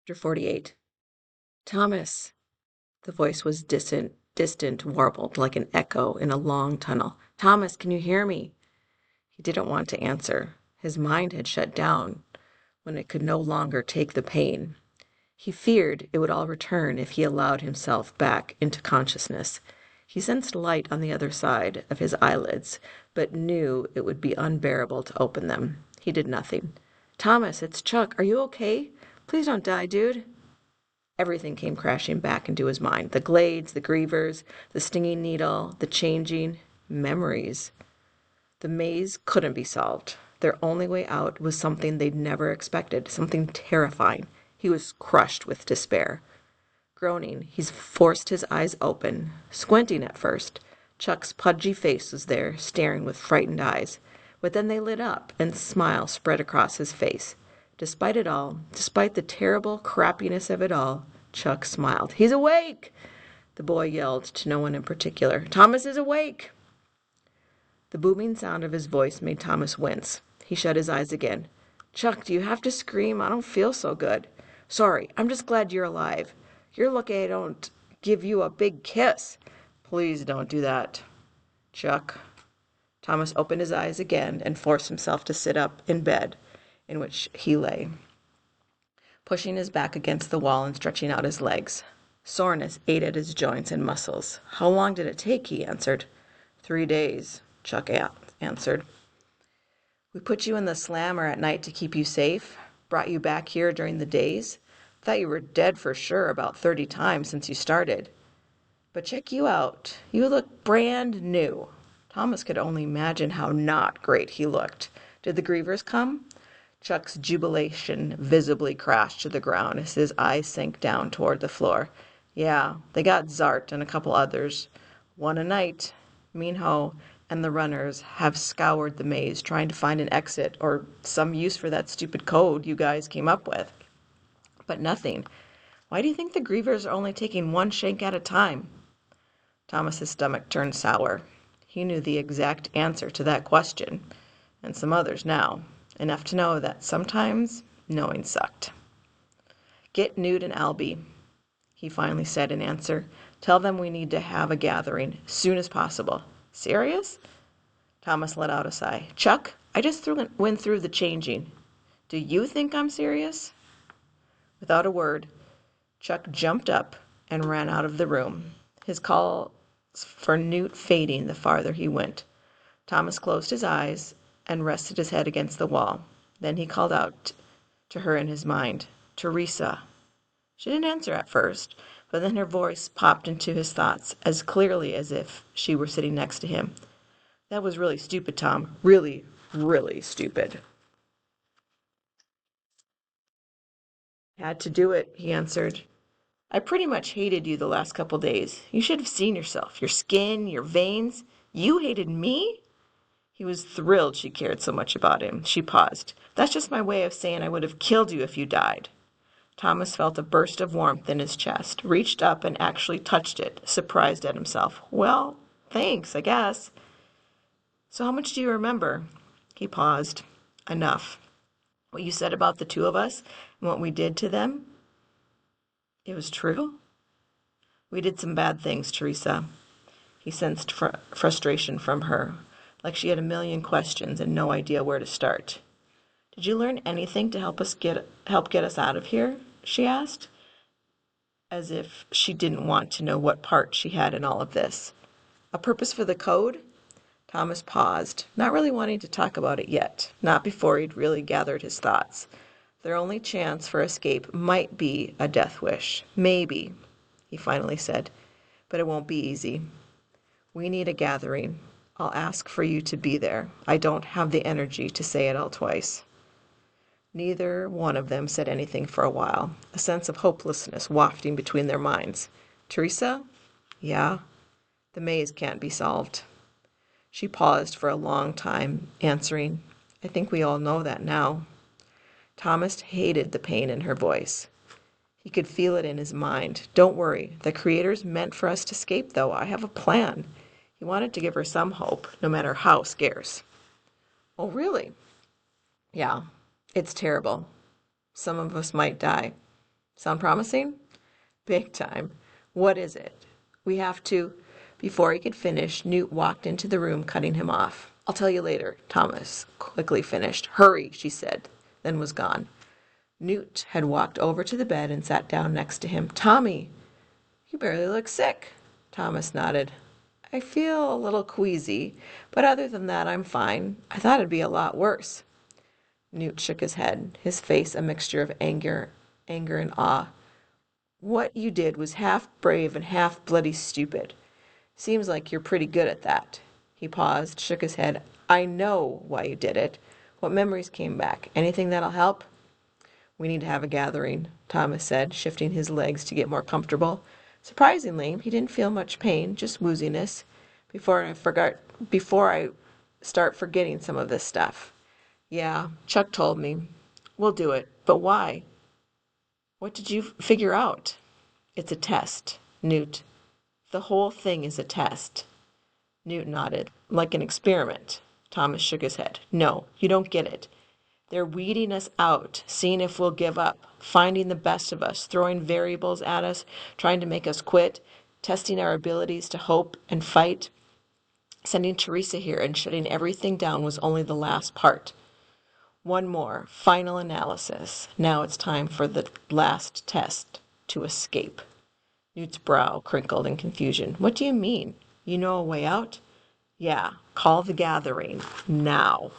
Chapter 48. Thomas. The voice was distant, warbled like an echo in a long tunnel. Thomas, can you hear me? He didn't want to answer. His mind had shut down when it could no longer take the pain. He feared it would all return if he allowed himself back into consciousness. He sensed light on the other side of his eyelids, but knew it would be unbearable to open them. He did nothing. Thomas, it's Chuck. Are you okay? Please don't die, dude. Everything came crashing back into his mind. The glades, the grievers, the stinging needle, the changing memories. The maze couldn't be solved. Their only way out was something they'd never expected, something terrifying. He was crushed with despair. Groaning, he forced his eyes open, squinting at first. Chuck's pudgy face was there, staring with frightened eyes. But then they lit up, and a smile spread across his face. Despite it all, despite the terrible crappiness of it all, Chuck smiled. He's awake! The boy yelled to no one in particular. Thomas is awake! The booming sound of his voice made Thomas wince. He shut his eyes again. Chuck, do you have to scream? I don't feel so good. Sorry, I'm just glad you're alive. You're lucky I don't give you a big kiss. Please don't do that, Chuck. Thomas opened his eyes again and forced himself to sit up in bed in which he lay, pushing his back against the wall and stretching out his legs. Soreness ate at his joints and muscles. How long did it take? He answered. 3 days, Chuck answered. We put you in the slammer at night to keep you safe, brought you back here during the days. Thought you were dead for sure about 30 times since you started. But check you out. You look brand new. Thomas could only imagine how not great he looked. Did the grievers come? Chuck's jubilation visibly crashed to the ground as his eyes sank down toward the floor. Yeah, they got Zart and a couple others. One a night. Minho and the runners have scoured the maze trying to find an exit or some use for that stupid code you guys came up with. But nothing. Why do you think the grievers are only taking one shank at a time? Thomas's stomach turned sour. He knew the exact answer to that question, and some others now, enough to know that sometimes knowing sucked. Get Newt and Albie, he finally said in answer. Tell them we need to have a gathering, soon as possible. Serious? Thomas let out a sigh. Chuck, I just went through the changing. Do you think I'm serious? Without a word, Chuck jumped up and ran out of the room, his calls for Newt fading the farther he went. Thomas closed his eyes and rested his head against the wall. Then he called out to her in his mind, Teresa. She didn't answer at first, but then her voice popped into his thoughts as clearly as if she were sitting next to him. That was really stupid, Tom. Really, really stupid. Had to do it, he answered. I pretty much hated you the last couple days. You should have seen yourself, your skin, your veins. You hated me? He was thrilled she cared so much about him. She paused. That's just my way of saying I would have killed you if you died. Thomas felt a burst of warmth in his chest, reached up and actually touched it, surprised at himself. Well, thanks, I guess. So how much do you remember? He paused. Enough. What you said about the two of us and what we did to them? It was true? We did some bad things, Teresa. He sensed frustration from her, like she had a million questions and no idea where to start. Did you learn anything to help get us out of here? She asked, as if she didn't want to know what part she had in all of this. A purpose for the code? Thomas paused, not really wanting to talk about it yet, not before he'd really gathered his thoughts. Their only chance for escape might be a death wish. Maybe, he finally said, but it won't be easy. We need a gathering. I'll ask for you to be there. I don't have the energy to say it all twice. Neither one of them said anything for a while, a sense of hopelessness wafting between their minds. Teresa? Yeah? The maze can't be solved. She paused for a long time, answering, I think we all know that now. Thomas hated the pain in her voice. He could feel it in his mind. Don't worry, the creators meant for us to escape, though. I have a plan. He wanted to give her some hope, no matter how scarce. Oh, really? Yeah, it's terrible. Some of us might die. Sound promising? Big time. What is it? We have to. Before he could finish, Newt walked into the room, cutting him off. I'll tell you later, Thomas quickly finished. Hurry, she said, then was gone. Newt had walked over to the bed and sat down next to him. Tommy, you barely look sick. Thomas nodded. I feel a little queasy, but other than that, I'm fine. I thought it'd be a lot worse. Newt shook his head, his face a mixture of anger and awe. What you did was half brave and half bloody stupid. Seems like you're pretty good at that. He paused, shook his head. I know why you did it. What memories came back? Anything that'll help? We need to have a gathering, Thomas said, shifting his legs to get more comfortable. Surprisingly, he didn't feel much pain, just wooziness. Before I start forgetting some of this stuff. Yeah, Chuck told me. We'll do it. But why? What did you figure out? It's a test, Newt. The whole thing is a test. Newt nodded. Like an experiment. Thomas shook his head. No, you don't get it. They're weeding us out, seeing if we'll give up, finding the best of us, throwing variables at us, trying to make us quit, testing our abilities to hope and fight. Sending Teresa here and shutting everything down was only the last part. One more, final analysis. Now it's time for the last test, to escape. Newt's brow crinkled in confusion. What do you mean? You know a way out? Yeah, call the gathering. Now.